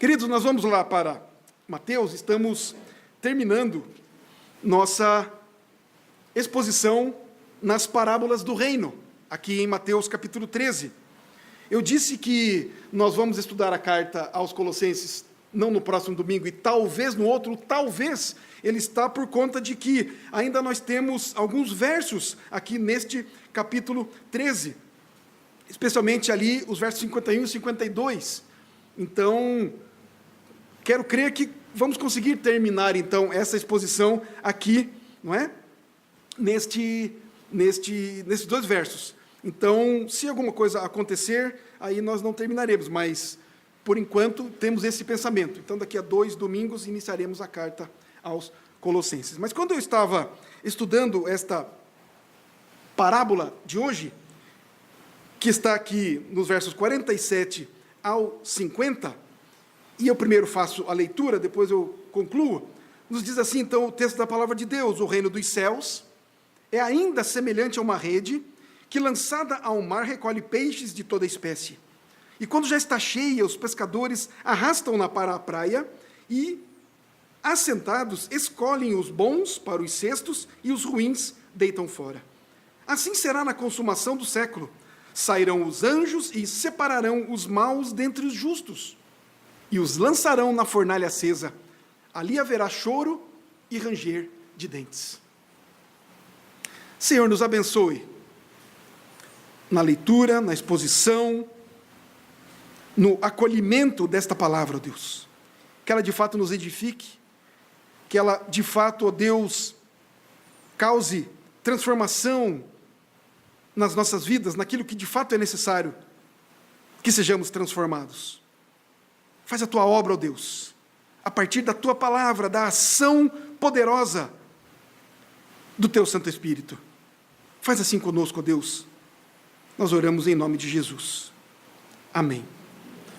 Queridos, nós vamos lá para Mateus, estamos terminando nossa exposição nas parábolas do reino, aqui em Mateus capítulo 13. Eu disse que nós vamos estudar a carta aos Colossenses, não no próximo domingo, e talvez no outro, talvez ele está por conta de que ainda nós temos alguns versos aqui neste capítulo 13, especialmente ali os versos 51 e 52. Então, quero crer que vamos conseguir terminar, então, essa exposição aqui, não é? Nesses dois versos. Então, se alguma coisa acontecer, aí nós não terminaremos, mas, por enquanto, temos esse pensamento. Então, daqui a 2 domingos, iniciaremos a carta aos Colossenses. Mas quando eu estava estudando esta parábola de hoje, que está aqui nos versos 47 ao 50, e eu primeiro faço a leitura, depois eu concluo, nos diz assim, então, o texto da palavra de Deus: o reino dos céus é ainda semelhante a uma rede que, lançada ao mar, recolhe peixes de toda espécie. E quando já está cheia, os pescadores arrastam-na para a praia e, assentados, escolhem os bons para os cestos e os ruins deitam fora. Assim será na consumação do século. Sairão os anjos e separarão os maus dentre os justos, e os lançarão na fornalha acesa. Ali haverá choro e ranger de dentes. Senhor, nos abençoe na leitura, na exposição, no acolhimento desta palavra, ó Deus. Que ela de fato nos edifique, que ela de fato, ó Deus, cause transformação nas nossas vidas, naquilo que de fato é necessário que sejamos transformados. Faz a tua obra, ó Deus, a partir da tua palavra, da ação poderosa do teu Santo Espírito. Faz assim conosco, ó Deus. Nós oramos em nome de Jesus. Amém.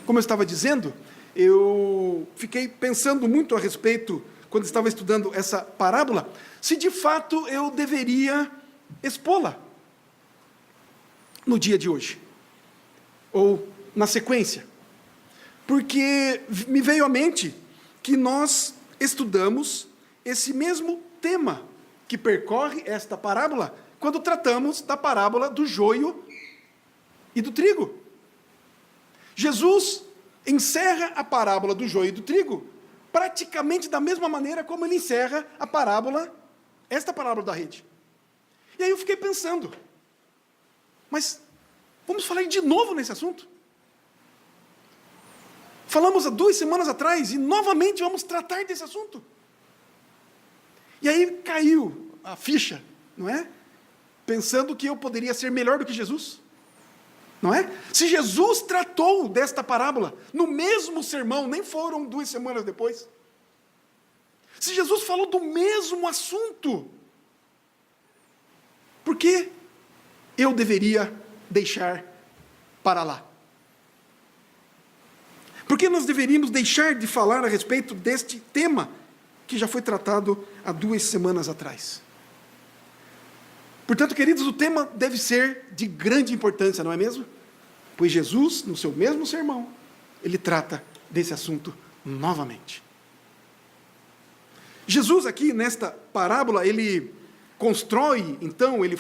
Como eu estava dizendo, eu fiquei pensando muito a respeito, quando estava estudando essa parábola, se de fato eu deveria expô-la no dia de hoje, ou na sequência, porque me veio à mente que nós estudamos esse mesmo tema que percorre esta parábola, quando tratamos da parábola do joio e do trigo. Jesus encerra a parábola do joio e do trigo praticamente da mesma maneira como ele encerra esta parábola da rede. E aí eu fiquei pensando, mas vamos falar de novo nesse assunto? Falamos há 2 semanas atrás e novamente vamos tratar desse assunto. E aí caiu a ficha, não é? Pensando que eu poderia ser melhor do que Jesus, não é? Se Jesus tratou desta parábola no mesmo sermão, nem foram 2 semanas depois. Se Jesus falou do mesmo assunto, por que eu deveria deixar para lá? Por que nós deveríamos deixar de falar a respeito deste tema que já foi tratado há 2 semanas atrás? Portanto, queridos, o tema deve ser de grande importância, não é mesmo? Pois Jesus, no seu mesmo sermão, ele trata desse assunto novamente. Jesus aqui, nesta parábola, ele constrói, então, ele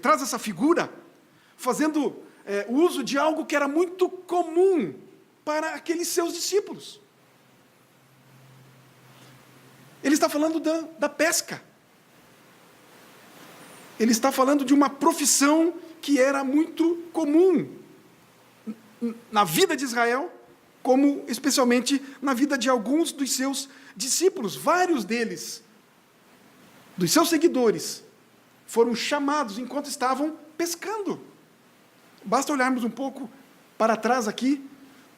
traz essa figura, fazendo uso de algo que era muito comum para aqueles seus discípulos. Ele está falando da pesca. Ele está falando de uma profissão que era muito comum na vida de Israel, como especialmente na vida de alguns dos seus discípulos. Vários deles, dos seus seguidores, foram chamados enquanto estavam pescando. Basta olharmos um pouco para trás aqui,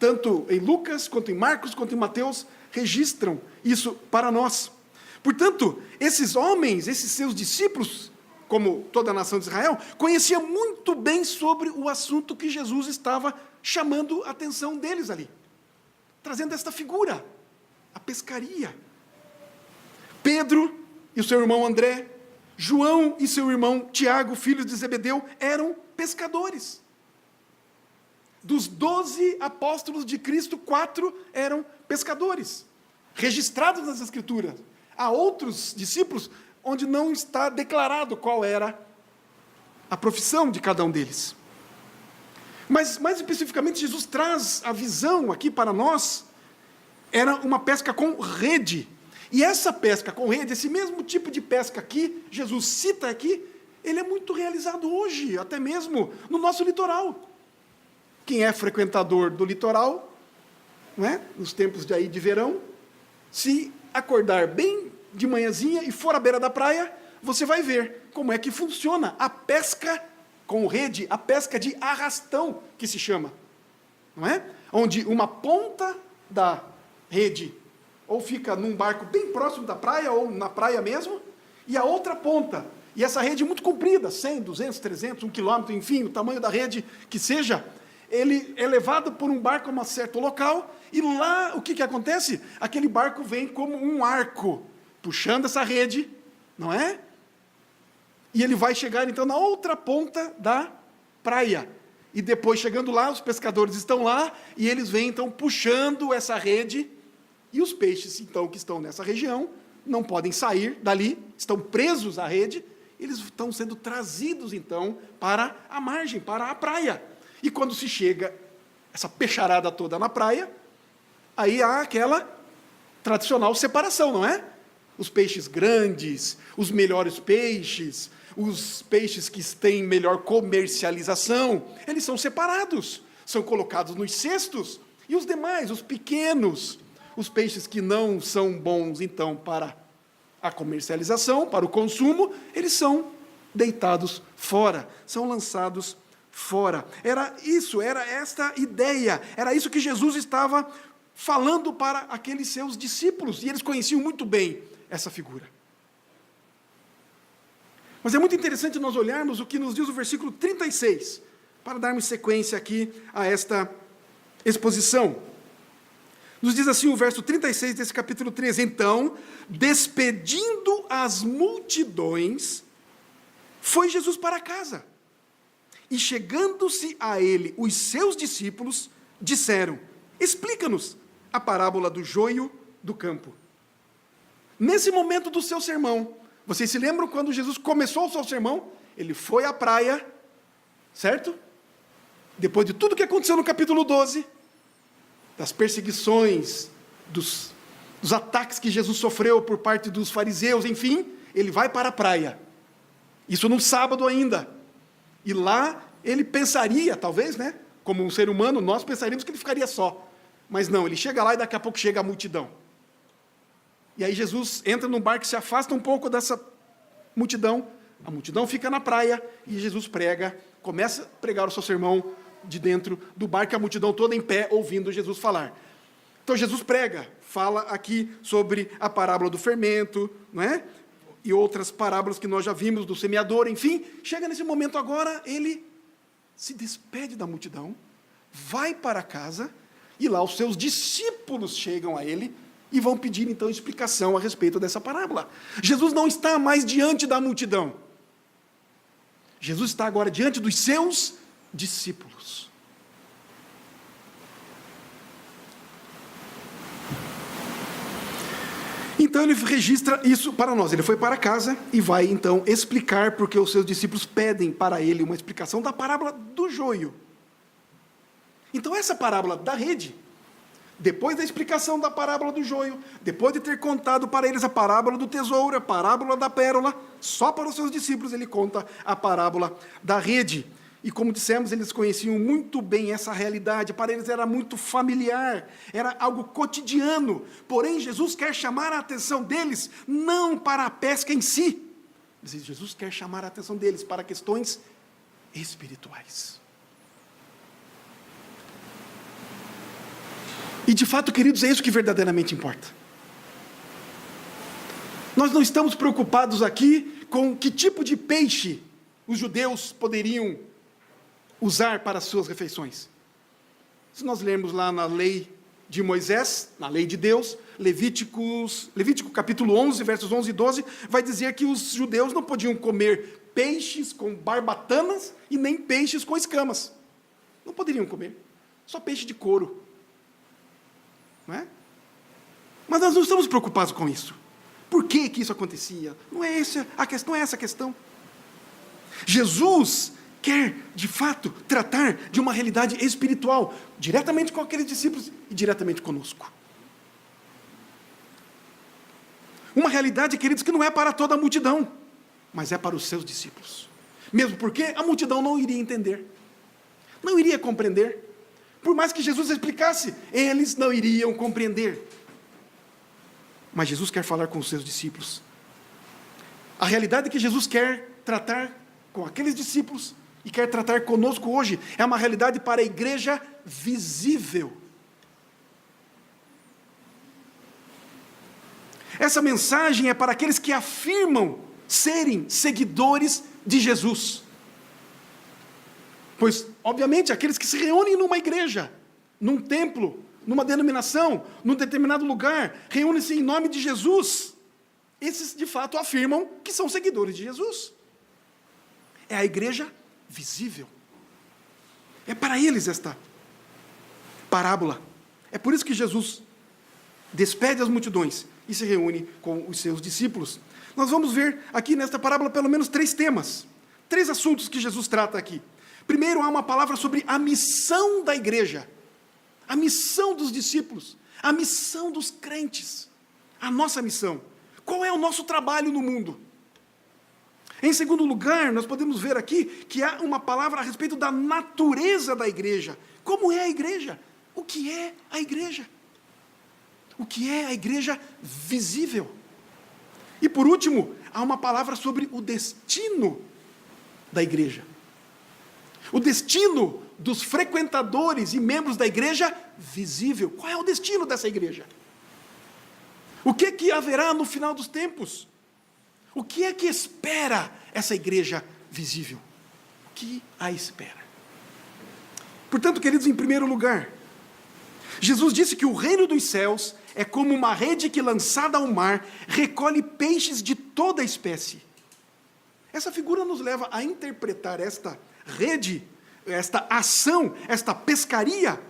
tanto em Lucas, quanto em Marcos, quanto em Mateus, registram isso para nós. Portanto, esses homens, esses seus discípulos, como toda a nação de Israel, conheciam muito bem sobre o assunto que Jesus estava chamando a atenção deles ali, trazendo esta figura, a pescaria. Pedro e o seu irmão André, João e seu irmão Tiago, filhos de Zebedeu, eram pescadores. Dos 12 apóstolos de Cristo, 4 eram pescadores, registrados nas Escrituras. Há outros discípulos onde não está declarado qual era a profissão de cada um deles. Mas, mais especificamente, Jesus traz a visão aqui para nós, era uma pesca com rede. E essa pesca com rede, esse mesmo tipo de pesca aqui, Jesus cita aqui, ele é muito realizado hoje, até mesmo no nosso litoral. Quem é frequentador do litoral, não é? Nos tempos de verão, se acordar bem de manhãzinha e for à beira da praia, você vai ver como é que funciona a pesca com rede, a pesca de arrastão, que se chama, não é? Onde uma ponta da rede ou fica num barco bem próximo da praia, ou na praia mesmo, e a outra ponta, e essa rede muito comprida, 100, 200, 300, 1 quilômetro, enfim, o tamanho da rede que seja, ele é levado por um barco a um certo local, e lá, o que acontece? Aquele barco vem como um arco, puxando essa rede, não é? E ele vai chegar, então, na outra ponta da praia. E depois, chegando lá, os pescadores estão lá, e eles vêm, então, puxando essa rede, e os peixes, então, que estão nessa região, não podem sair dali, estão presos à rede, eles estão sendo trazidos, então, para a margem, para a praia. E quando se chega essa peixarada toda na praia, aí há aquela tradicional separação, não é? Os peixes grandes, os melhores peixes, os peixes que têm melhor comercialização, eles são separados, são colocados nos cestos, e os demais, os pequenos, os peixes que não são bons, então, para a comercialização, para o consumo, eles são deitados fora, são lançados fora. Era isso, era esta ideia, era isso que Jesus estava falando para aqueles seus discípulos, e eles conheciam muito bem essa figura. Mas é muito interessante nós olharmos o que nos diz o versículo 36, para darmos sequência aqui a esta exposição. Nos diz assim o verso 36 desse capítulo 13, então, despedindo as multidões, foi Jesus para casa. E chegando-se a ele, os seus discípulos disseram, explica-nos a parábola do joio do campo. Nesse momento do seu sermão, vocês se lembram quando Jesus começou o seu sermão? Ele foi à praia, certo? Depois de tudo que aconteceu no capítulo 12, das perseguições, dos ataques que Jesus sofreu por parte dos fariseus, enfim, ele vai para a praia. Isso num sábado ainda. E lá ele pensaria, talvez, né? Como um ser humano, nós pensaríamos que ele ficaria só. Mas não, ele chega lá e daqui a pouco chega a multidão. E aí Jesus entra num barco, se afasta um pouco dessa multidão, a multidão fica na praia, e Jesus prega, começa a pregar o seu sermão de dentro do barco, a multidão toda em pé, ouvindo Jesus falar. Então Jesus prega, fala aqui sobre a parábola do fermento, não é? E outras parábolas que nós já vimos, do semeador, enfim, chega nesse momento agora, ele se despede da multidão, vai para casa, e lá os seus discípulos chegam a ele, e vão pedir, então, explicação a respeito dessa parábola. Jesus não está mais diante da multidão. Jesus está agora diante dos seus discípulos. Então, ele registra isso para nós. Ele foi para casa e vai, então, explicar, porque os seus discípulos pedem para ele uma explicação da parábola do joio. Então, essa parábola da rede, depois da explicação da parábola do joio, depois de ter contado para eles a parábola do tesouro, a parábola da pérola, só para os seus discípulos ele conta a parábola da rede. E como dissemos, eles conheciam muito bem essa realidade, para eles era muito familiar, era algo cotidiano. Porém, Jesus quer chamar a atenção deles, não para a pesca em si, mas Jesus quer chamar a atenção deles para questões espirituais. E de fato, queridos, é isso que verdadeiramente importa. Nós não estamos preocupados aqui com que tipo de peixe os judeus poderiam usar para as suas refeições. Se nós lermos lá na lei de Moisés, na lei de Deus, Levítico capítulo 11, versos 11 e 12, vai dizer que os judeus não podiam comer peixes com barbatanas e nem peixes com escamas. Não poderiam comer. só peixe de couro. Não é? Mas nós não estamos preocupados com isso. Por que que isso acontecia? Não é essa a questão. Jesus quer, de fato, tratar de uma realidade espiritual, diretamente com aqueles discípulos e diretamente conosco. Uma realidade, queridos, que não é para toda a multidão, mas é para os seus discípulos. Mesmo porque a multidão não iria entender, não iria compreender. Por mais que Jesus explicasse, eles não iriam compreender. Mas Jesus quer falar com os seus discípulos. A realidade que Jesus quer tratar com aqueles discípulos e quer tratar conosco hoje é uma realidade para a igreja visível. Essa mensagem é para aqueles que afirmam serem seguidores de Jesus. Pois, obviamente, aqueles que se reúnem numa igreja, num templo, numa denominação, num determinado lugar, reúnem-se em nome de Jesus, esses de fato afirmam que são seguidores de Jesus. É a igreja visível. É para eles esta parábola. É por isso que Jesus despede as multidões e se reúne com os seus discípulos. Nós vamos ver aqui nesta parábola pelo menos 3 temas, 3 assuntos que Jesus trata aqui. Primeiro, há uma palavra sobre a missão da igreja, a missão dos discípulos, a missão dos crentes, a nossa missão. Qual é o nosso trabalho no mundo? Em segundo lugar, nós podemos ver aqui que há uma palavra a respeito da natureza da igreja. Como é a igreja? O que é a igreja? O que é a igreja visível? E por último, há uma palavra sobre o destino da igreja. O destino dos frequentadores e membros da igreja visível. Qual é o destino dessa igreja? O que é que haverá no final dos tempos? O que é que espera essa igreja visível? O que a espera? Portanto, queridos, em primeiro lugar, Jesus disse que o reino dos céus é como uma rede que, lançada ao mar, recolhe peixes de toda espécie. Essa figura nos leva a interpretar esta rede, esta ação, esta pescaria,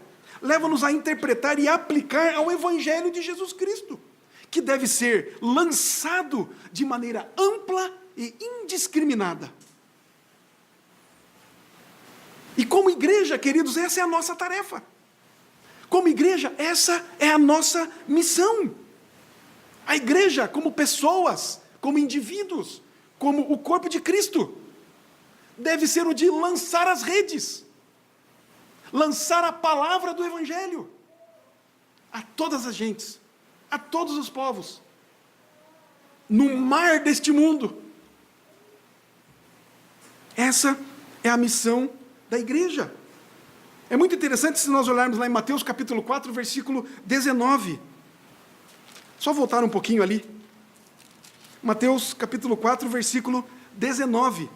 leva-nos a interpretar e aplicar ao Evangelho de Jesus Cristo, que deve ser lançado de maneira ampla e indiscriminada. E como igreja, queridos, essa é a nossa tarefa. Como igreja, essa é a nossa missão. A igreja, como pessoas, como indivíduos, como o corpo de Cristo, deve ser o de lançar as redes, lançar a palavra do Evangelho a todas as gentes, a todos os povos, no mar deste mundo. Essa é a missão da igreja. É muito interessante se nós olharmos lá em Mateus capítulo 4, versículo 19. Só voltar um pouquinho ali. Mateus capítulo 4, versículo 19.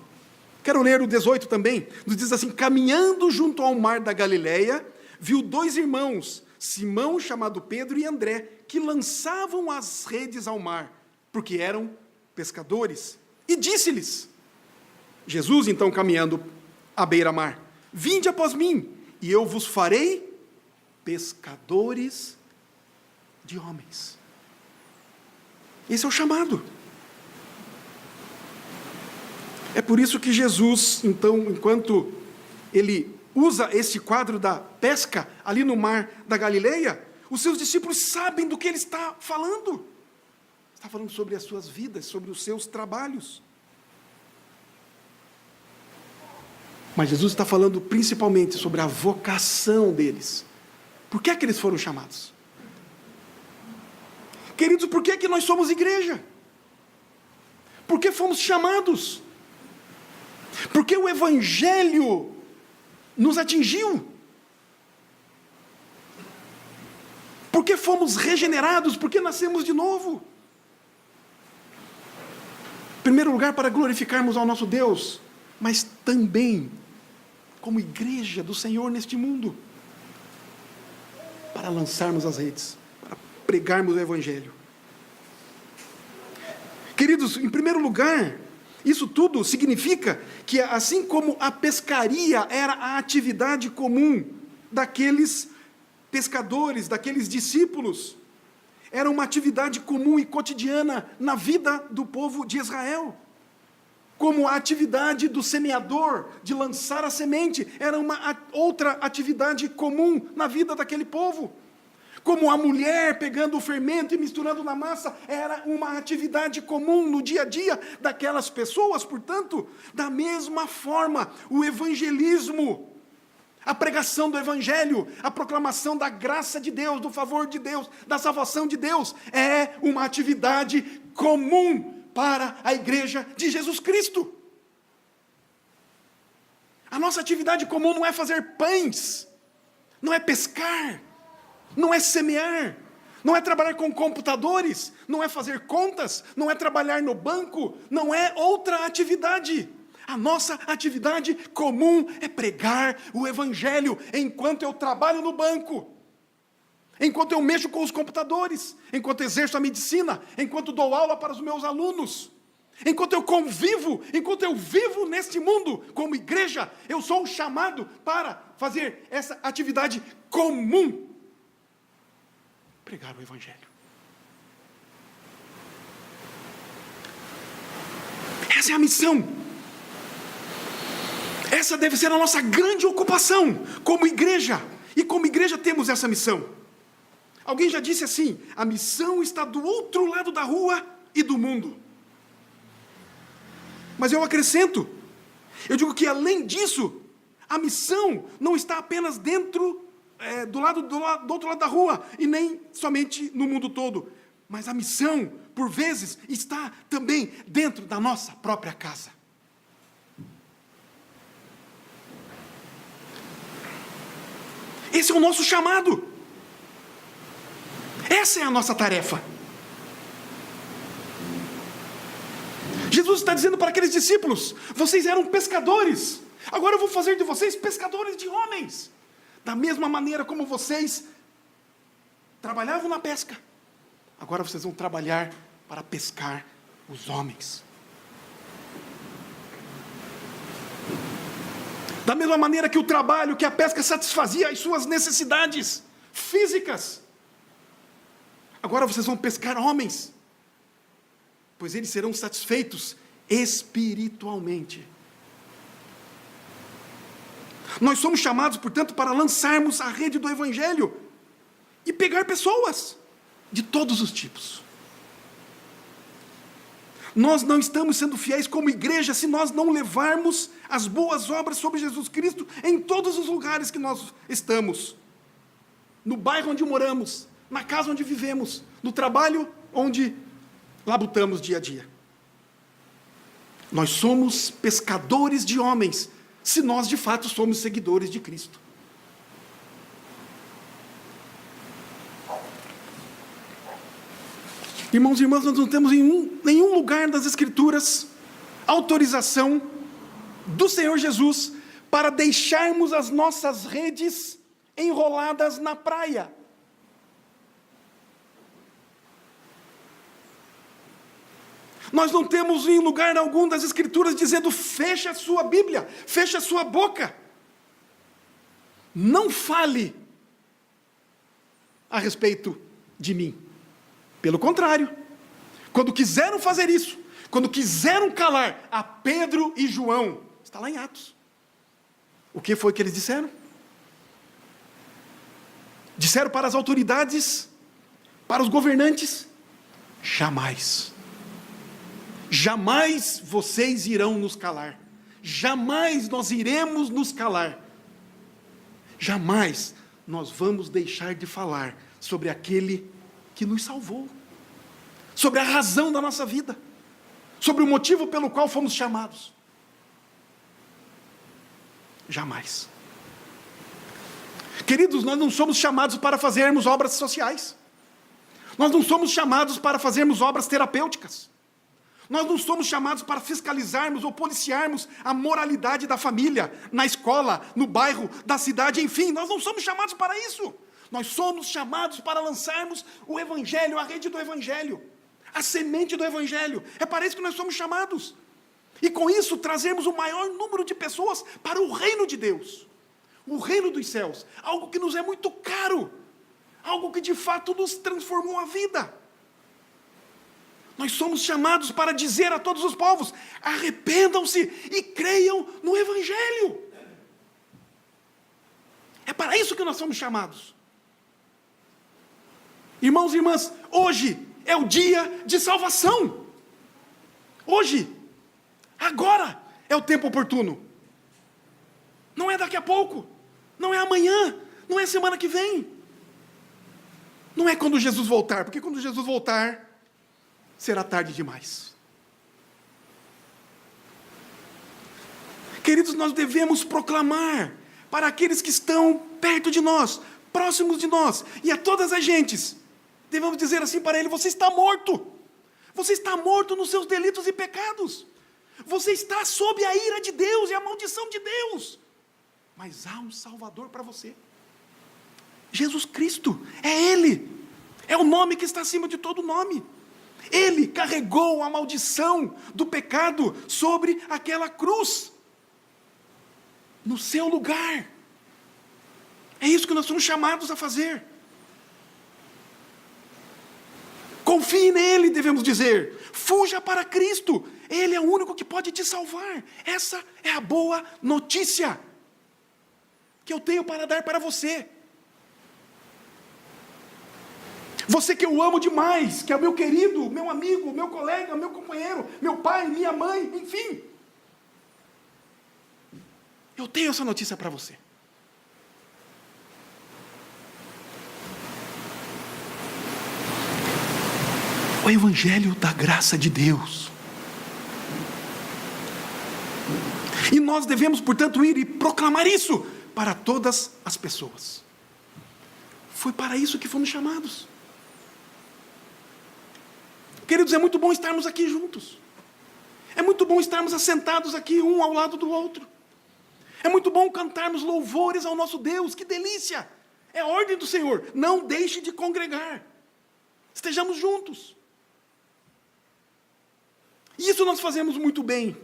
Quero ler o 18 também. Nos diz assim: caminhando junto ao mar da Galileia, viu 2 irmãos, Simão, chamado Pedro, e André, que lançavam as redes ao mar, porque eram pescadores. E disse-lhes, Jesus, então, caminhando à beira-mar: vinde após mim, e eu vos farei pescadores de homens. Esse é o chamado. É por isso que Jesus, então, enquanto ele usa esse quadro da pesca ali no mar da Galileia, os seus discípulos sabem do que ele está falando. Está falando sobre as suas vidas, sobre os seus trabalhos. Mas Jesus está falando principalmente sobre a vocação deles. Por que é que eles foram chamados? Queridos, por que é que nós somos igreja? Por que fomos chamados? Porque o Evangelho nos atingiu. Porque fomos regenerados, porque nascemos de novo. Em primeiro lugar, para glorificarmos ao nosso Deus, mas também como igreja do Senhor neste mundo, para lançarmos as redes, para pregarmos o Evangelho. Queridos, em primeiro lugar, isso tudo significa que, assim como a pescaria era a atividade comum daqueles pescadores, daqueles discípulos. Era uma atividade comum e cotidiana na vida do povo de Israel. Como a atividade do semeador, de lançar a semente, era uma outra atividade comum na vida daquele povo. Como a mulher pegando o fermento e misturando na massa, era uma atividade comum no dia a dia daquelas pessoas. Portanto, da mesma forma, o evangelismo, a pregação do evangelho, a proclamação da graça de Deus, do favor de Deus, da salvação de Deus, é uma atividade comum para a igreja de Jesus Cristo. A nossa atividade comum não é fazer pães, não é pescar, não é semear, não é trabalhar com computadores, não é fazer contas, não é trabalhar no banco, não é outra atividade. A nossa atividade comum é pregar o evangelho enquanto eu trabalho no banco, enquanto eu mexo com os computadores, enquanto exerço a medicina, enquanto dou aula para os meus alunos, enquanto eu convivo, enquanto eu vivo neste mundo como igreja. Eu sou chamado para fazer essa atividade comum, pregar o evangelho. Essa é a missão. Essa deve ser a nossa grande ocupação como igreja. E como igreja temos essa missão. Alguém já disse assim: a missão está do outro lado da rua e do mundo. Mas eu acrescento, eu digo que além disso, a missão não está apenas dentro do outro lado da rua, e nem somente no mundo todo, mas a missão, por vezes, está também dentro da nossa própria casa. Esse é o nosso chamado, essa é a nossa tarefa. Jesus está dizendo para aqueles discípulos: vocês eram pescadores, agora eu vou fazer de vocês pescadores de homens. Da mesma maneira como vocês trabalhavam na pesca, agora vocês vão trabalhar para pescar os homens. Da mesma maneira que o trabalho, que a pesca satisfazia as suas necessidades físicas, agora vocês vão pescar homens, pois eles serão satisfeitos espiritualmente. Nós somos chamados, portanto, para lançarmos a rede do evangelho e pegar pessoas de todos os tipos. Nós não estamos sendo fiéis como igreja se nós não levarmos as boas obras sobre Jesus Cristo em todos os lugares que nós estamos. No bairro onde moramos, na casa onde vivemos, no trabalho onde labutamos dia a dia. Nós somos pescadores de homens, se nós de fato somos seguidores de Cristo. Irmãos e irmãs, nós não temos em nenhum lugar das Escrituras autorização do Senhor Jesus para deixarmos as nossas redes enroladas na praia. Nós não temos em lugar algum das Escrituras dizendo: feche a sua Bíblia, feche a sua boca, não fale a respeito de mim. Pelo contrário, quando quiseram fazer isso, quando quiseram calar a Pedro e João, está lá em Atos, o que foi que eles disseram? Disseram para as autoridades, para os governantes: jamais vocês irão nos calar, jamais nós iremos nos calar, jamais nós vamos deixar de falar sobre aquele que nos salvou, sobre a razão da nossa vida, sobre o motivo pelo qual fomos chamados. Jamais. Queridos, nós não somos chamados para fazermos obras sociais, nós não somos chamados para fazermos obras terapêuticas, nós não somos chamados para fiscalizarmos ou policiarmos a moralidade da família, na escola, no bairro, da cidade, enfim, nós não somos chamados para isso. Nós somos chamados para lançarmos o evangelho, a rede do evangelho, a semente do evangelho. É para isso que nós somos chamados. E com isso trazermos o maior número de pessoas para o reino de Deus. o reino dos céus, algo que nos é muito caro, algo que de fato nos transformou a vida. Nós somos chamados para dizer a todos os povos: arrependam-se e creiam no Evangelho. É para isso que nós somos chamados. Irmãos e irmãs, hoje é o dia de salvação. Hoje, agora é o tempo oportuno. Não é daqui a pouco, não é amanhã, não é semana que vem. Não é quando Jesus voltar, porque quando Jesus voltar, será tarde demais. Queridos, nós devemos proclamar para aqueles que estão perto de nós, próximos de nós, e a todas as gentes, devemos dizer assim para ele: você está morto. Você está morto nos seus delitos e pecados. Você está sob a ira de Deus e a maldição de Deus. Mas há um Salvador para você. Jesus Cristo, é Ele. É o nome que está acima de todo nome. Ele carregou a maldição do pecado sobre aquela cruz, no seu lugar. É isso que nós somos chamados a fazer. Confie nele, devemos dizer. Fuja para Cristo. Ele é o único que pode te salvar. Essa é a boa notícia que eu tenho para dar para você. Você que eu amo demais, que é meu querido, meu amigo, meu colega, meu companheiro, meu pai, minha mãe, enfim. Eu tenho essa notícia para você. O Evangelho da graça de Deus. E nós devemos, portanto, ir e proclamar isso para todas as pessoas. Foi para isso que fomos chamados. Queridos, é muito bom estarmos aqui juntos. É muito bom estarmos assentados aqui, um ao lado do outro. É muito bom cantarmos louvores ao nosso Deus, que delícia! É a ordem do Senhor, não deixe de congregar. Estejamos juntos. Isso nós fazemos muito bem.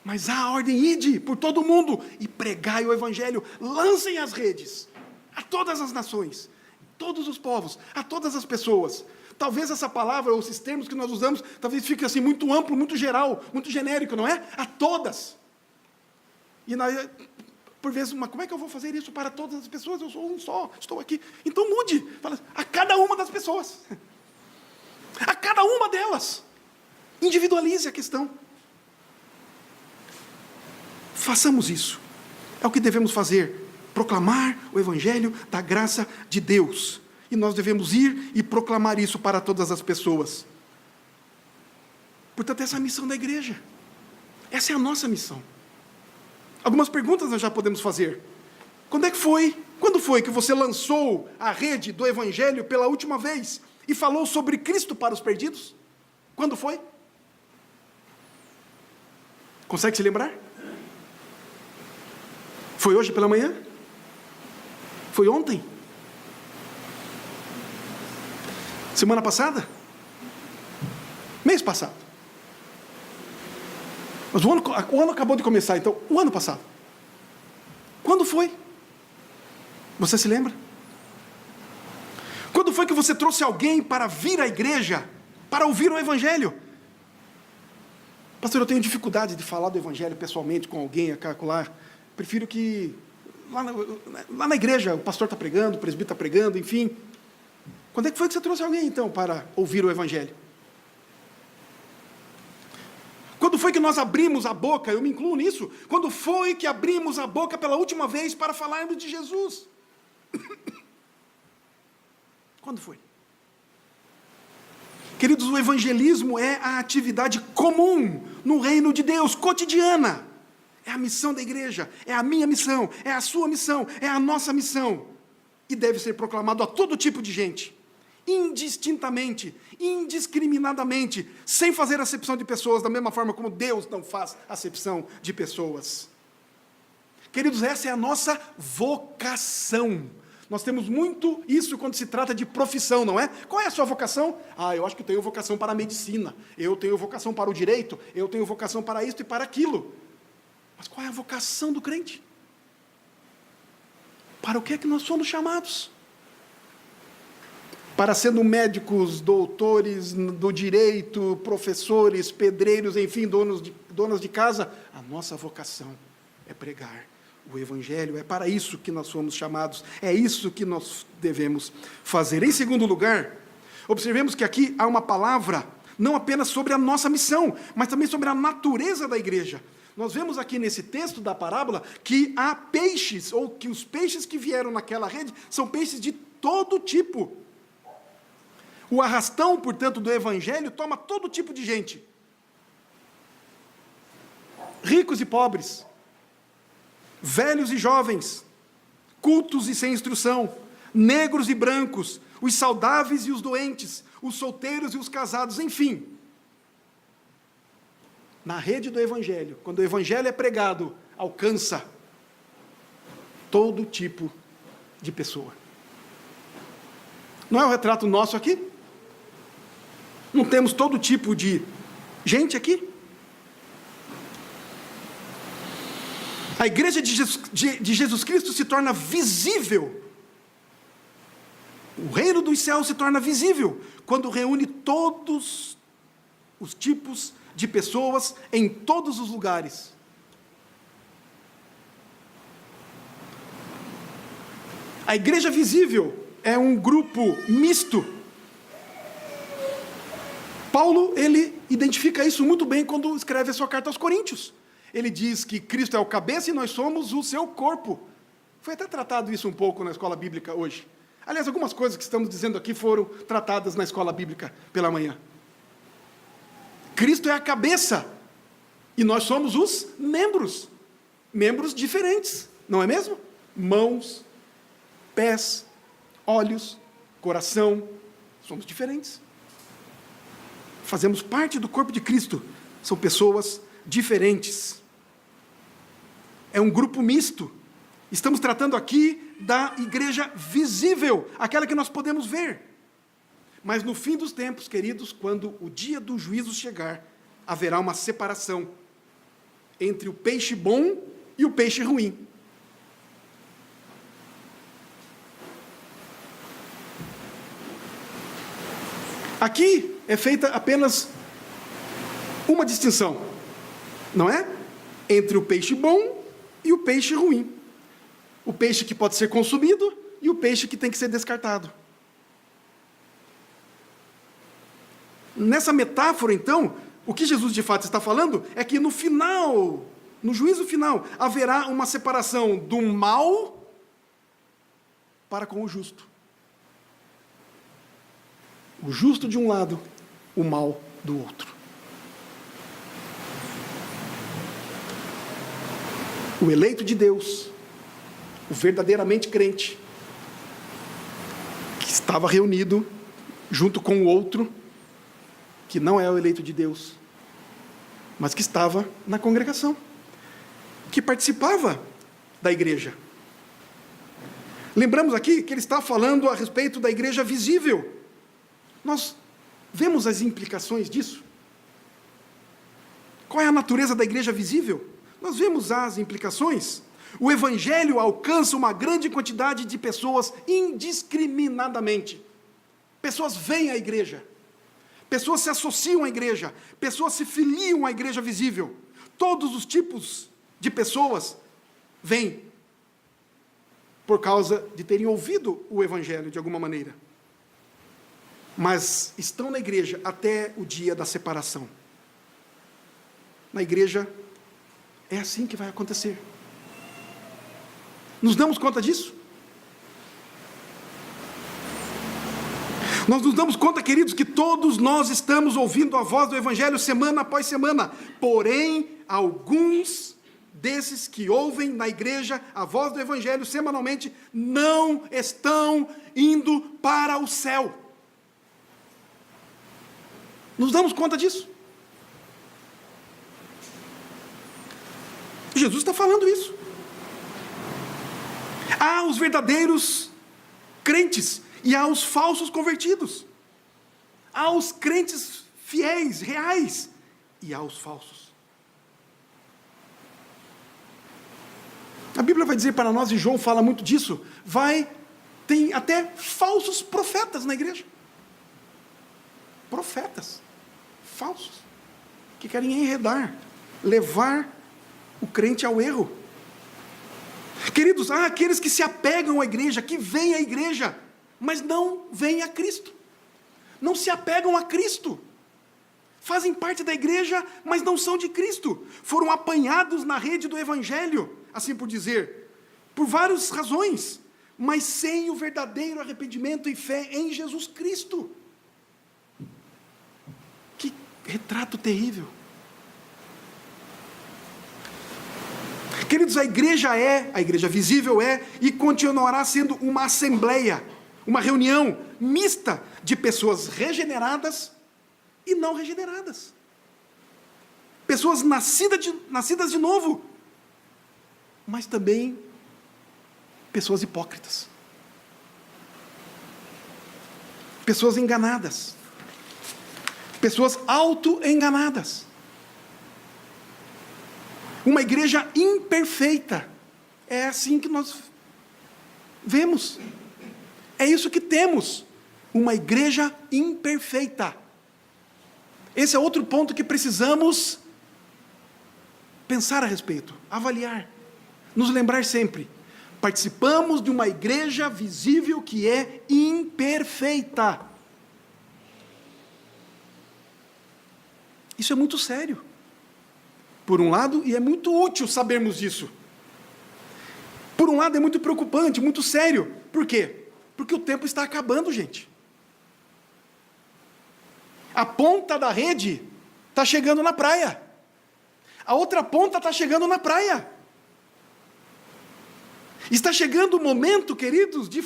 Mas há a ordem: ide por todo mundo e pregai o Evangelho. Lancem as redes a todas as nações, todos os povos, a todas as pessoas. Talvez essa palavra, ou esses termos que nós usamos, talvez fique assim muito amplo, muito geral, muito genérico, não é? A todas. E por vezes, mas como é que eu vou fazer isso para todas as pessoas? Eu sou um só, estou aqui. Então mude, fala, a cada uma das pessoas. A cada uma delas. Individualize a questão. Façamos isso. É o que devemos fazer. Proclamar o Evangelho da graça de Deus. E nós devemos ir e proclamar isso para todas as pessoas. Portanto, essa é a missão da igreja. Essa é a nossa missão. Algumas perguntas nós já podemos fazer. Quando foi que você lançou a rede do Evangelho pela última vez e falou sobre Cristo para os perdidos? Quando foi? Consegue se lembrar? Foi hoje pela manhã? Foi ontem? Semana passada? Mês passado? Mas o ano acabou de começar, então, o ano passado. Quando foi? Você se lembra? Quando foi que você trouxe alguém para vir à igreja, para ouvir o Evangelho? Pastor, eu tenho dificuldade de falar do Evangelho pessoalmente com alguém, lá. Prefiro que lá na igreja o pastor está pregando, o presbítero está pregando, enfim. Quando é que foi que você trouxe alguém, então, para ouvir o Evangelho? Quando foi que nós abrimos a boca, eu me incluo nisso, quando foi que abrimos a boca pela última vez para falarmos de Jesus? Quando foi? Queridos, o evangelismo é a atividade comum no reino de Deus, cotidiana. É a missão da igreja, é a minha missão, é a sua missão, é a nossa missão. E deve ser proclamado a todo tipo de gente, indistintamente, indiscriminadamente, sem fazer acepção de pessoas, da mesma forma como Deus não faz acepção de pessoas. Queridos, essa é a nossa vocação. Nós temos muito isso quando se trata de profissão, não é? Qual é a sua vocação? Eu acho que eu tenho vocação para a medicina, eu tenho vocação para o direito, eu tenho vocação para isto e para aquilo. Mas qual é a vocação do crente? Para o que é que nós somos chamados? Para sendo médicos, doutores do direito, professores, pedreiros, enfim, donas de casa, a nossa vocação é pregar o Evangelho, é para isso que nós somos chamados, é isso que nós devemos fazer. Em segundo lugar, observemos que aqui há uma palavra, não apenas sobre a nossa missão, mas também sobre a natureza da igreja. Nós vemos aqui nesse texto da parábola que há peixes, ou que os peixes que vieram naquela rede são peixes de todo tipo. O arrastão, portanto, do Evangelho toma todo tipo de gente. Ricos e pobres, velhos e jovens, cultos e sem instrução, negros e brancos, os saudáveis e os doentes, os solteiros e os casados, enfim. Na rede do Evangelho, quando o Evangelho é pregado, alcança todo tipo de pessoa. Não é o retrato nosso aqui? Não temos todo tipo de gente aqui? A igreja de Jesus Cristo se torna visível. O reino dos céus se torna visível quando reúne todos os tipos de pessoas em todos os lugares. A igreja visível é um grupo misto. Paulo, ele identifica isso muito bem quando escreve a sua carta aos Coríntios. Ele diz que Cristo é o cabeça e nós somos o seu corpo. Foi até tratado isso um pouco na escola bíblica hoje. Aliás, algumas coisas que estamos dizendo aqui foram tratadas na escola bíblica pela manhã. Cristo é a cabeça e nós somos os membros. Membros diferentes, não é mesmo? Mãos, pés, olhos, coração, somos diferentes. Fazemos parte do corpo de Cristo, são pessoas diferentes. É um grupo misto. Estamos tratando aqui da igreja visível, aquela que nós podemos ver. Mas no fim dos tempos, queridos, quando o dia do juízo chegar, haverá uma separação entre o peixe bom e o peixe ruim. Aqui é feita apenas uma distinção, não é? Entre o peixe bom e o peixe ruim. O peixe que pode ser consumido e o peixe que tem que ser descartado. Nessa metáfora, então, o que Jesus de fato está falando é que no final, no juízo final, haverá uma separação do mal para com o justo. O justo de um lado, o mal do outro. O eleito de Deus, o verdadeiramente crente, que estava reunido junto com o outro, que não é o eleito de Deus, mas que estava na congregação, que participava da igreja. Lembramos aqui que ele está falando a respeito da igreja visível. Nós vemos as implicações disso. Qual é a natureza da igreja visível? Nós vemos as implicações. O Evangelho alcança uma grande quantidade de pessoas indiscriminadamente. Pessoas vêm à igreja. Pessoas se associam à igreja. Pessoas se filiam à igreja visível. Todos os tipos de pessoas vêm por causa de terem ouvido o Evangelho de alguma maneira. Mas estão na igreja até o dia da separação. Na igreja, é assim que vai acontecer. Nos damos conta disso? Nós nos damos conta, queridos, que todos nós estamos ouvindo a voz do Evangelho semana após semana. Porém, alguns desses que ouvem na igreja a voz do Evangelho semanalmente não estão indo para o céu. Nos damos conta disso? Jesus está falando isso. Há os verdadeiros crentes e há os falsos convertidos. Há os crentes fiéis, reais, e há os falsos. A Bíblia vai dizer para nós, e João fala muito disso, tem até falsos profetas na igreja. Profetas falsos, que querem enredar, levar o crente ao erro. Queridos, há aqueles que se apegam à igreja, que vêm à igreja, mas não vêm a Cristo. Não se apegam a Cristo. Fazem parte da igreja, mas não são de Cristo. Foram apanhados na rede do Evangelho, assim por dizer, por várias razões, mas sem o verdadeiro arrependimento e fé em Jesus Cristo. Que retrato terrível. Queridos, a igreja visível e continuará sendo uma assembleia, uma reunião mista de pessoas regeneradas e não regeneradas. Pessoas nascidas de novo, mas também pessoas hipócritas. Pessoas enganadas. Pessoas auto-enganadas. Uma igreja imperfeita. É assim que nós vemos. É isso que temos. Uma igreja imperfeita. Esse é outro ponto que precisamos pensar a respeito, avaliar, nos lembrar sempre. Participamos de uma igreja visível que é imperfeita. Isso é muito sério. Por um lado, e é muito útil sabermos disso. Por um lado, é muito preocupante, muito sério. Por quê? Porque o tempo está acabando, gente. A ponta da rede está chegando na praia. A outra ponta está chegando na praia. Está chegando o momento, queridos, de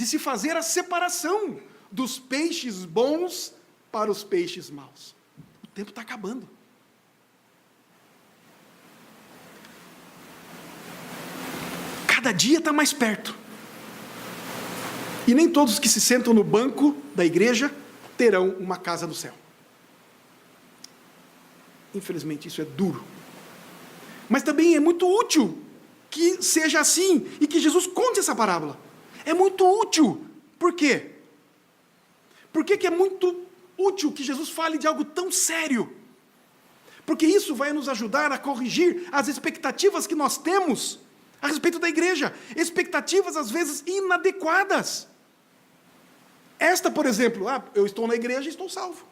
se fazer a separação dos peixes bons para os peixes maus. O tempo está acabando. Cada dia está mais perto. E nem todos que se sentam no banco da igreja terão uma casa no céu. Infelizmente, isso é duro. Mas também é muito útil que seja assim e que Jesus conte essa parábola. É muito útil. Por quê? Por que é muito útil que Jesus fale de algo tão sério? Porque isso vai nos ajudar a corrigir as expectativas que nós temos a respeito da igreja. Expectativas, às vezes, inadequadas. Esta, por exemplo, eu estou na igreja e estou salvo.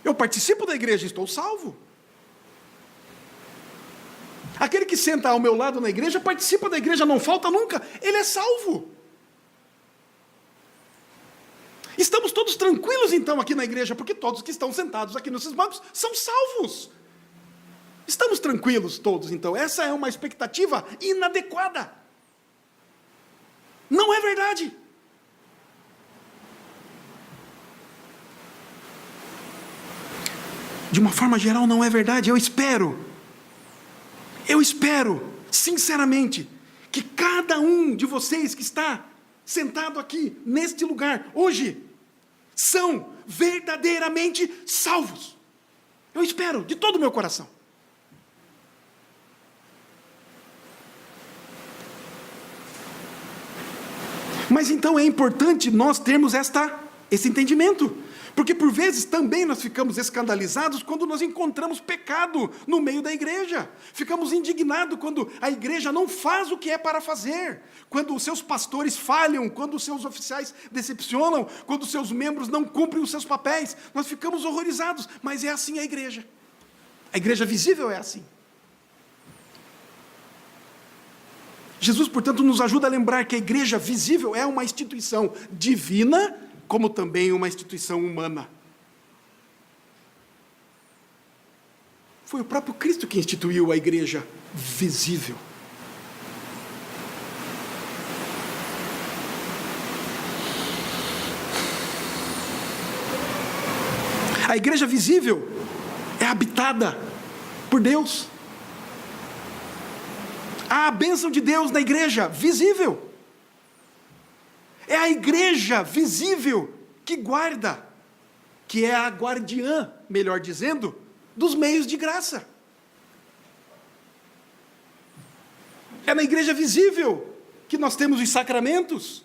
Eu participo da igreja e estou salvo. Aquele que senta ao meu lado na igreja, participa da igreja, não falta nunca, ele é salvo. Estamos todos tranquilos então aqui na igreja, porque todos que estão sentados aqui nesses bancos são salvos. Estamos tranquilos todos então, essa é uma expectativa inadequada. Não é verdade. De uma forma geral não é verdade. Eu espero, sinceramente, que cada um de vocês que está sentado aqui, neste lugar, hoje, são verdadeiramente salvos. Eu espero, de todo o meu coração. Mas então é importante nós termos esse entendimento. Porque por vezes também nós ficamos escandalizados quando nós encontramos pecado no meio da igreja. Ficamos indignados quando a igreja não faz o que é para fazer. Quando os seus pastores falham, quando os seus oficiais decepcionam, quando os seus membros não cumprem os seus papéis. Nós ficamos horrorizados, mas é assim a igreja. A igreja visível é assim. Jesus, portanto, nos ajuda a lembrar que a igreja visível é uma instituição divina, como também uma instituição humana. Foi o próprio Cristo que instituiu a igreja visível. A igreja visível é habitada por Deus. Há a bênção de Deus na igreja visível. É a igreja visível que guarda, que é a guardiã, melhor dizendo, dos meios de graça. É na igreja visível que nós temos os sacramentos.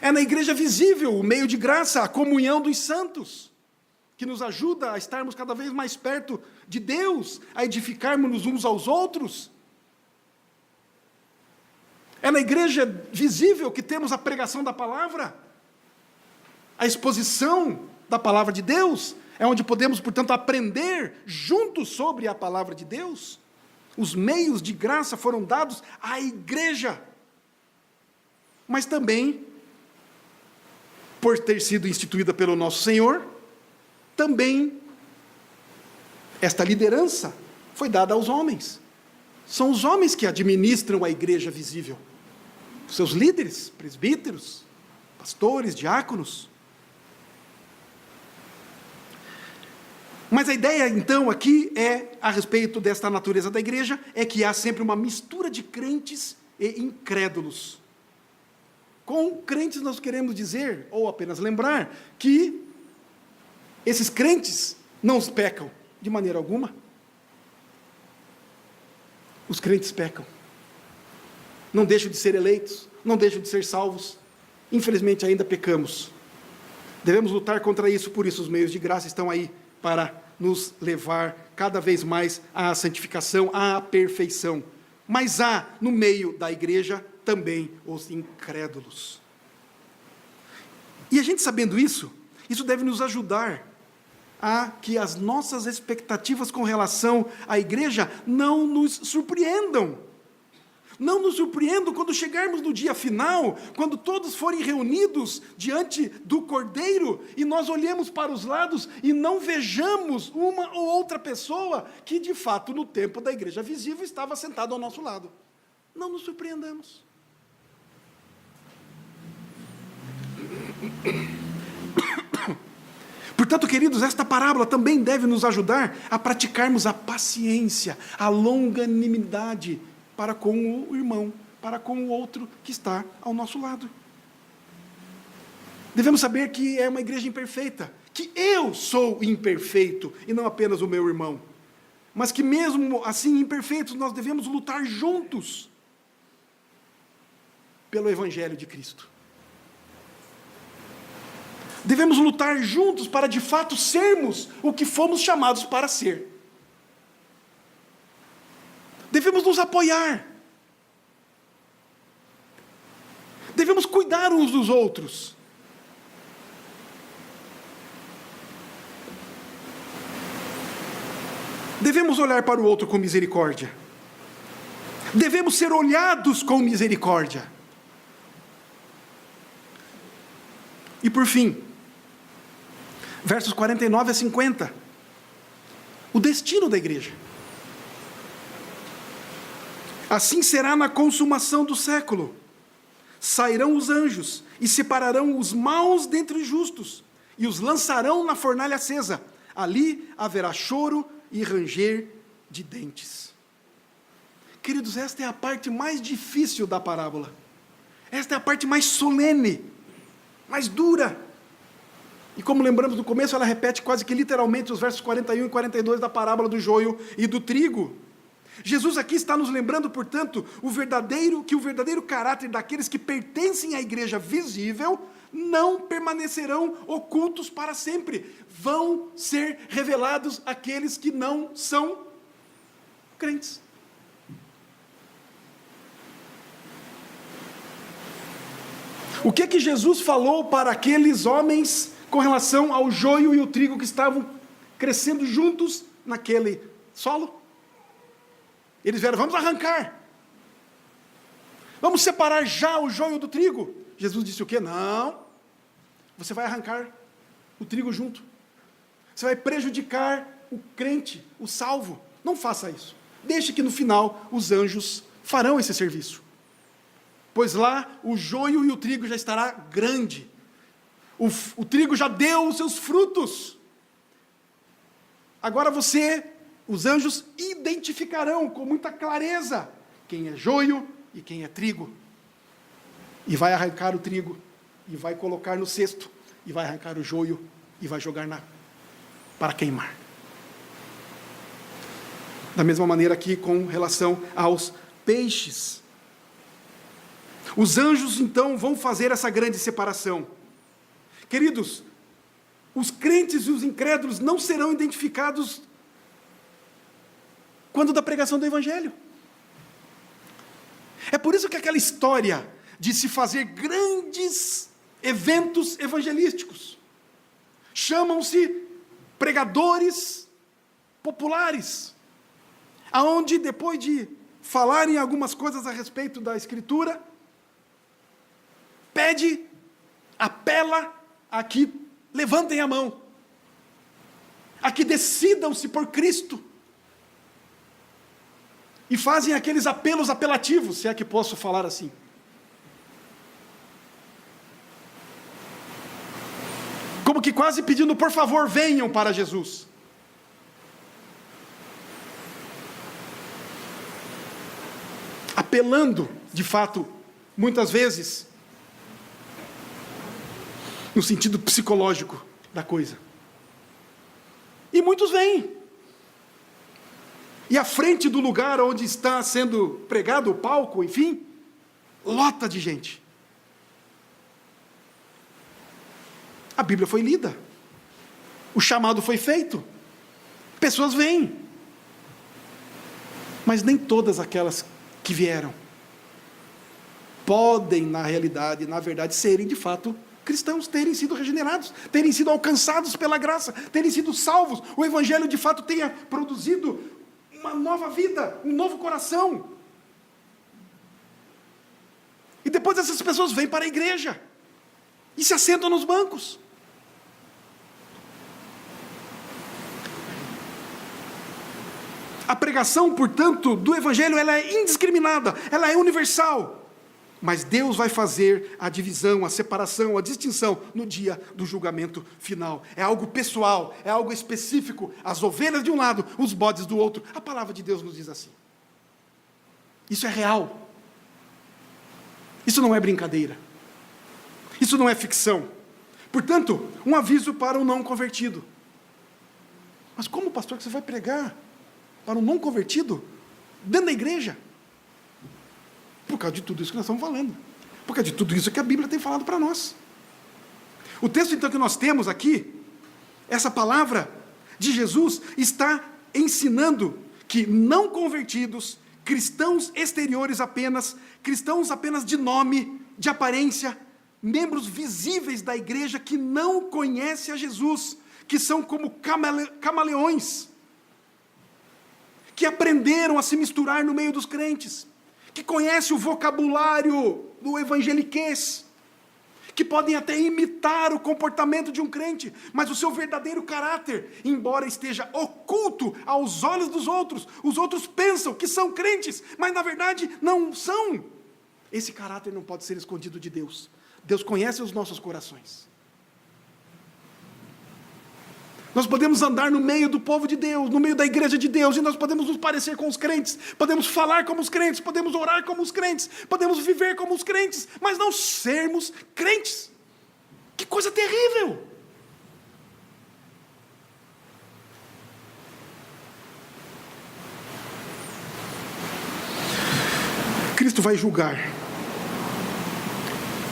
É na igreja visível o meio de graça, a comunhão dos santos, que nos ajuda a estarmos cada vez mais perto de Deus, a edificarmos uns aos outros. É na igreja visível que temos a pregação da palavra, a exposição da palavra de Deus, é onde podemos, portanto, aprender juntos sobre a palavra de Deus. Os meios de graça foram dados à igreja, mas também, por ter sido instituída pelo nosso Senhor, também esta liderança foi dada aos homens. São os homens que administram a igreja visível. Seus líderes, presbíteros, pastores, diáconos. Mas a ideia, então, aqui a respeito desta natureza da igreja, é que há sempre uma mistura de crentes e incrédulos. Com crentes nós queremos dizer, ou apenas lembrar, que esses crentes não pecam de maneira alguma. Os crentes pecam. Não deixam de ser eleitos, não deixam de ser salvos. Infelizmente ainda pecamos. Devemos lutar contra isso, por isso os meios de graça estão aí para nos levar cada vez mais à santificação, à perfeição. Mas há no meio da igreja também os incrédulos. E a gente sabendo isso deve nos ajudar a que as nossas expectativas com relação à igreja não nos surpreendam. Não nos surpreendam quando chegarmos no dia final, quando todos forem reunidos diante do Cordeiro, e nós olhemos para os lados e não vejamos uma ou outra pessoa que, de fato, no tempo da igreja visível, estava sentado ao nosso lado. Não nos surpreendamos. Portanto, queridos, esta parábola também deve nos ajudar a praticarmos a paciência, a longanimidade para com o irmão, para com o outro que está ao nosso lado. Devemos saber que é uma igreja imperfeita, que eu sou imperfeito e não apenas o meu irmão, mas que mesmo assim imperfeitos nós devemos lutar juntos pelo Evangelho de Cristo. Devemos lutar juntos para de fato sermos o que fomos chamados para ser. Devemos nos apoiar. Devemos cuidar uns dos outros. Devemos olhar para o outro com misericórdia. Devemos ser olhados com misericórdia. E por fim, versos 49 a 50, o destino da igreja. Assim será na consumação do século. Sairão os anjos e separarão os maus dentre os justos e os lançarão na fornalha acesa. Ali haverá choro e ranger de dentes. Queridos, esta é a parte mais difícil da parábola. Esta é a parte mais solene, mais dura. E como lembramos no começo, ela repete quase que literalmente os versos 41 e 42 da parábola do joio e do trigo. Jesus aqui está nos lembrando, portanto, que o verdadeiro caráter daqueles que pertencem à igreja visível não permanecerão ocultos para sempre. Vão ser revelados aqueles que não são crentes. O que Jesus falou para aqueles homens com relação ao joio e o trigo que estavam crescendo juntos naquele solo? Eles vieram, vamos arrancar. Vamos separar já o joio do trigo. Jesus disse o quê? Não. Você vai arrancar o trigo junto. Você vai prejudicar o crente, o salvo. Não faça isso. Deixe que no final os anjos farão esse serviço. Pois lá o joio e o trigo já estará grande. O trigo já deu os seus frutos. Agora os anjos identificarão com muita clareza quem é joio e quem é trigo. E vai arrancar o trigo, e vai colocar no cesto, e vai arrancar o joio, e vai jogar para queimar. Da mesma maneira aqui com relação aos peixes. Os anjos, então, vão fazer essa grande separação. Queridos, os crentes e os incrédulos não serão identificados quando da pregação do Evangelho. É por isso que aquela história de se fazer grandes eventos evangelísticos chamam-se pregadores populares, aonde depois de falarem algumas coisas a respeito da Escritura, apela a que levantem a mão, a que decidam-se por Cristo, e fazem aqueles apelos apelativos, se é que posso falar assim. Como que quase pedindo, por favor, venham para Jesus. Apelando, de fato, muitas vezes, no sentido psicológico da coisa. E muitos vêm. E à frente do lugar onde está sendo pregado o palco, enfim, lota de gente. A Bíblia foi lida. O chamado foi feito. Pessoas vêm. Mas nem todas aquelas que vieram podem, na realidade, na verdade, serem de fato cristãos, terem sido regenerados, terem sido alcançados pela graça, terem sido salvos. O Evangelho, de fato, tenha produzido uma nova vida, um novo coração. E depois essas pessoas vêm para a igreja e se assentam nos bancos. A pregação, portanto, do Evangelho, ela é indiscriminada, ela é universal. Mas Deus vai fazer a divisão, a separação, a distinção no dia do julgamento final. É algo pessoal, é algo específico. As ovelhas de um lado, os bodes do outro. A palavra de Deus nos diz assim. Isso é real. Isso não é brincadeira. Isso não é ficção. Portanto, um aviso para o não convertido. Mas como, pastor, que você vai pregar para um não convertido dentro da igreja? Por causa de tudo isso que nós estamos falando. Por causa de tudo isso que a Bíblia tem falado para nós. O texto, então, que nós temos aqui, essa palavra de Jesus, está ensinando que não convertidos, cristãos exteriores apenas, cristãos apenas de nome, de aparência, membros visíveis da igreja que não conhecem a Jesus, que são como camaleões, que aprenderam a se misturar no meio dos crentes, que conhecem o vocabulário do evangeliquez, que podem até imitar o comportamento de um crente, mas o seu verdadeiro caráter, embora esteja oculto aos olhos dos outros, os outros pensam que são crentes, mas na verdade não são. Esse caráter não pode ser escondido de Deus. Deus conhece os nossos corações. Nós podemos andar no meio do povo de Deus, no meio da igreja de Deus, e nós podemos nos parecer com os crentes, podemos falar como os crentes, podemos orar como os crentes, podemos viver como os crentes, mas não sermos crentes. Que coisa terrível! Cristo vai julgar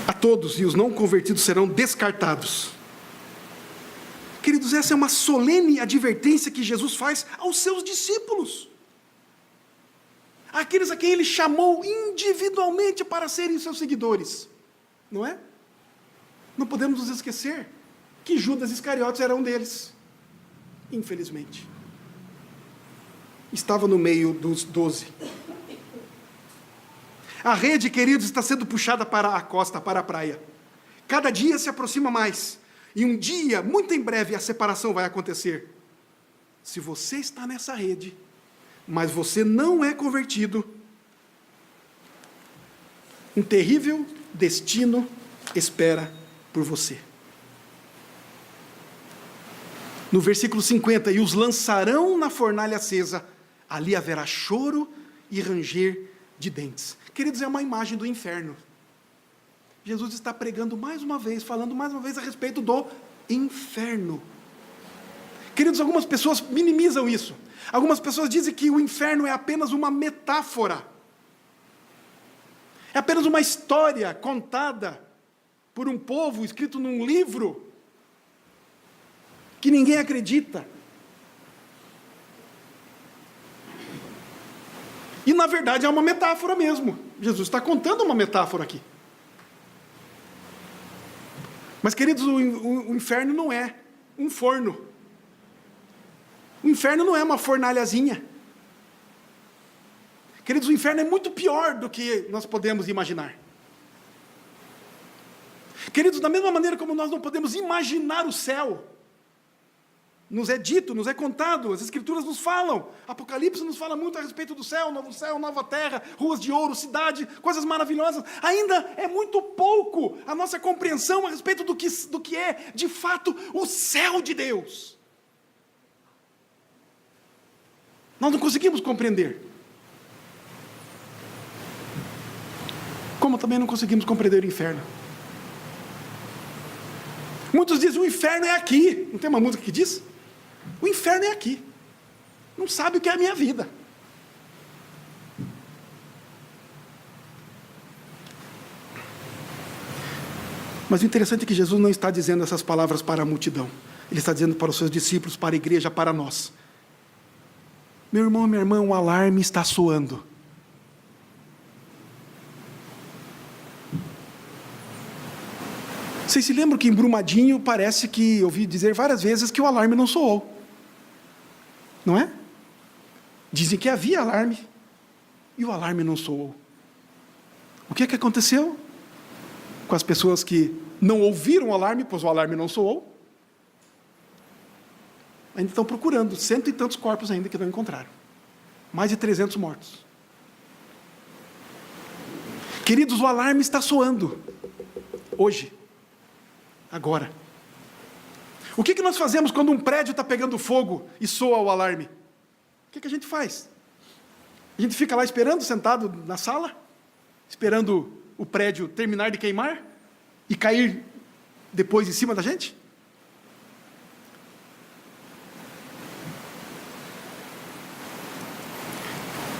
a todos, e os não convertidos serão descartados. Queridos, essa é uma solene advertência que Jesus faz aos seus discípulos, aqueles a quem ele chamou individualmente para serem seus seguidores, não é? Não podemos nos esquecer que Judas Iscariotes era um deles, infelizmente. Estava no meio dos 12. A rede, queridos, está sendo puxada para a costa, para a praia. Cada dia se aproxima mais. E um dia, muito em breve, a separação vai acontecer. Se você está nessa rede, mas você não é convertido, um terrível destino espera por você. No versículo 50, e os lançarão na fornalha acesa, ali haverá choro e ranger de dentes. Queridos, é uma imagem do inferno. Jesus está pregando mais uma vez, falando mais uma vez a respeito do inferno. Queridos, algumas pessoas minimizam isso. Algumas pessoas dizem que o inferno é apenas uma metáfora É apenas uma história contada por um povo, escrito num livro, que ninguém acredita. E, na verdade, é uma metáfora mesmo. Jesus está contando uma metáfora aqui. Mas, queridos, o inferno não é um forno. O inferno não é uma fornalhazinha. Queridos, o inferno é muito pior do que nós podemos imaginar. Queridos, da mesma maneira como nós não podemos imaginar o céu, nos é dito, nos é contado, as Escrituras nos falam, Apocalipse nos fala muito a respeito do céu, nova terra, ruas de ouro, cidade, coisas maravilhosas. Ainda é muito pouco a nossa compreensão a respeito do que é, de fato, o céu de Deus. Nós não conseguimos compreender. Como também não conseguimos compreender o inferno. Muitos dizem, o inferno é aqui. Não tem uma música que diz? O inferno é aqui. Não sabe o que é a minha vida. Mas o interessante é que Jesus não está dizendo essas palavras para a multidão. Ele está dizendo para os seus discípulos, para a igreja, para nós. Meu irmão, minha irmã, o alarme está soando. Vocês se lembram que em Brumadinho parece que, ouvi dizer várias vezes, que o alarme não soou. Não é? Dizem que havia alarme, e o alarme não soou. O que é que aconteceu com as pessoas que não ouviram o alarme, pois o alarme não soou? Ainda estão procurando, 100 e tantos corpos ainda que não encontraram. Mais de 300 mortos. Queridos, o alarme está soando. Hoje. Agora. O que nós fazemos quando um prédio está pegando fogo e soa o alarme? O que a gente faz? A gente fica lá esperando, sentado na sala, esperando o prédio terminar de queimar e cair depois em cima da gente?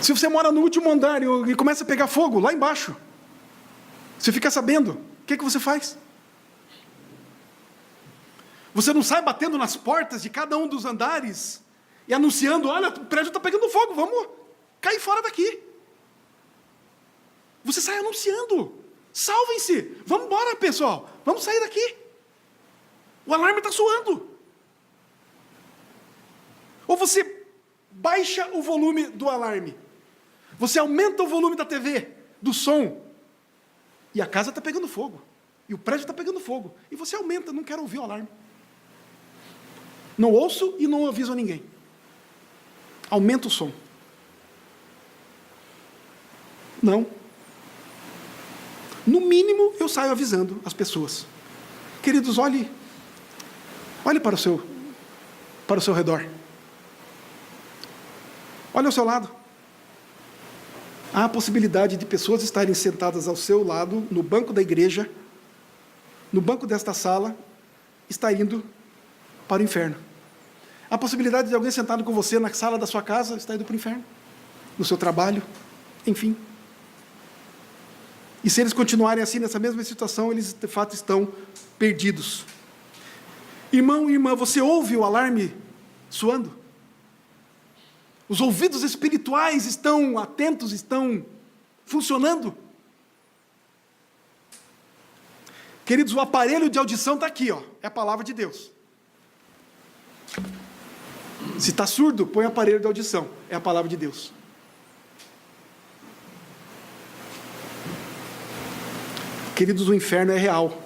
Se você mora no último andar e começa a pegar fogo lá embaixo, você fica sabendo, o que você faz? Você não sai batendo nas portas de cada um dos andares e anunciando, olha, o prédio está pegando fogo, vamos cair fora daqui. Você sai anunciando, salvem-se, vamos embora, pessoal, vamos sair daqui. O alarme está soando. Ou você baixa o volume do alarme, você aumenta o volume da TV, do som, e a casa está pegando fogo, e o prédio está pegando fogo, e você aumenta, não quero ouvir o alarme. Não ouço e não aviso a ninguém. Aumenta o som. Não. No mínimo, eu saio avisando as pessoas. Queridos, olhe para o seu redor. Olhe ao seu lado. Há a possibilidade de pessoas estarem sentadas ao seu lado, no banco da igreja, no banco desta sala, está indo para o inferno. A possibilidade de alguém sentado com você na sala da sua casa está indo para o inferno, no seu trabalho, enfim. E se eles continuarem assim, nessa mesma situação, eles de fato estão perdidos. Irmão e irmã, você ouve o alarme soando? Os ouvidos espirituais estão atentos, estão funcionando? Queridos, o aparelho de audição está aqui, ó, é a palavra de Deus. Se está surdo, põe o aparelho de audição, é a palavra de Deus. Queridos, o inferno é real.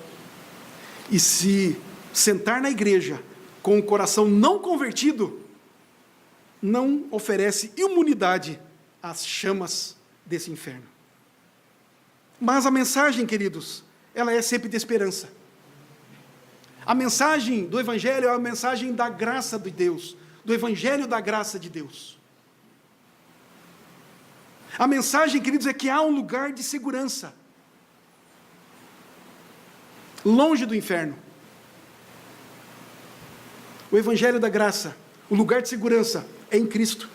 E se sentar na igreja com o coração não convertido, não oferece imunidade às chamas desse inferno. Mas a mensagem, queridos, ela é sempre de esperança. A mensagem do Evangelho é a mensagem da graça de Deus, do Evangelho da graça de Deus. A mensagem, queridos, é que há um lugar de segurança, longe do inferno. O Evangelho da graça, o lugar de segurança é em Cristo.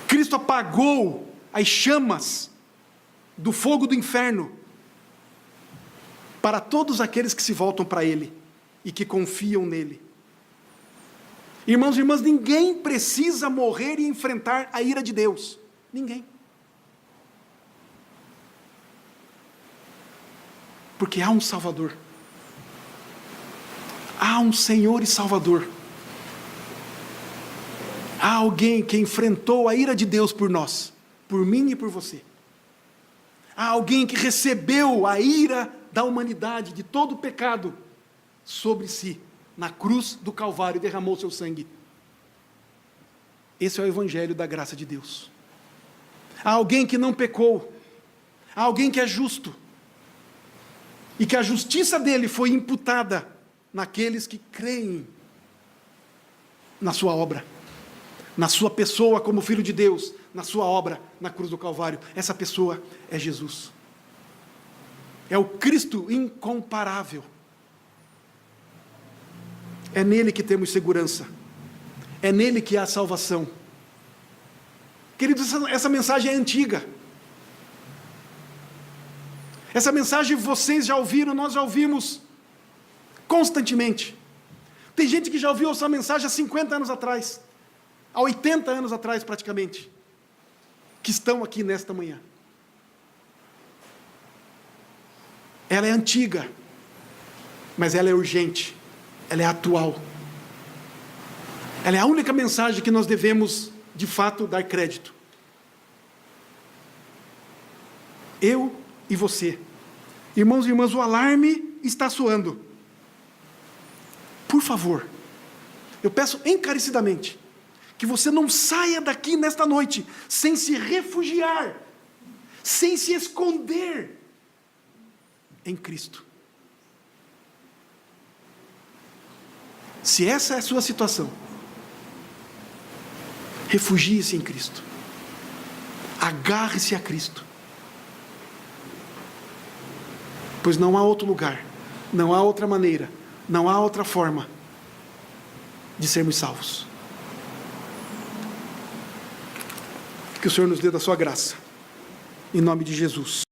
Cristo apagou as chamas do fogo do inferno para todos aqueles que se voltam para Ele e que confiam nele. Irmãos e irmãs, ninguém precisa morrer e enfrentar a ira de Deus. Ninguém. Porque há um Salvador. Há um Senhor e Salvador. Há alguém que enfrentou a ira de Deus por nós, por mim e por você. Há alguém que recebeu a ira da humanidade, de todo o pecado, sobre si, na cruz do Calvário, e derramou seu sangue. Esse é o Evangelho da graça de Deus. Há alguém que não pecou, há alguém que é justo, e que a justiça dele foi imputada naqueles que creem na sua obra, na sua pessoa como Filho de Deus, na sua obra na cruz do Calvário. Essa pessoa é Jesus. É o Cristo incomparável. É nele que temos segurança. É nele que há salvação. Queridos, essa mensagem é antiga. Essa mensagem vocês já ouviram, nós já ouvimos constantemente. Tem gente que já ouviu essa mensagem há 50 anos atrás, há 80 anos atrás praticamente, que estão aqui nesta manhã. Ela é antiga, mas ela é urgente, ela é atual. Ela é a única mensagem que nós devemos, de fato, dar crédito. Eu e você. Irmãos e irmãs, o alarme está soando. Por favor, eu peço encarecidamente que você não saia daqui nesta noite sem se refugiar, sem se esconder em Cristo. Se essa é a sua situação, refugie-se em Cristo. Agarre-se a Cristo. Pois não há outro lugar, não há outra maneira, não há outra forma de sermos salvos. Que o Senhor nos dê da sua graça, em nome de Jesus.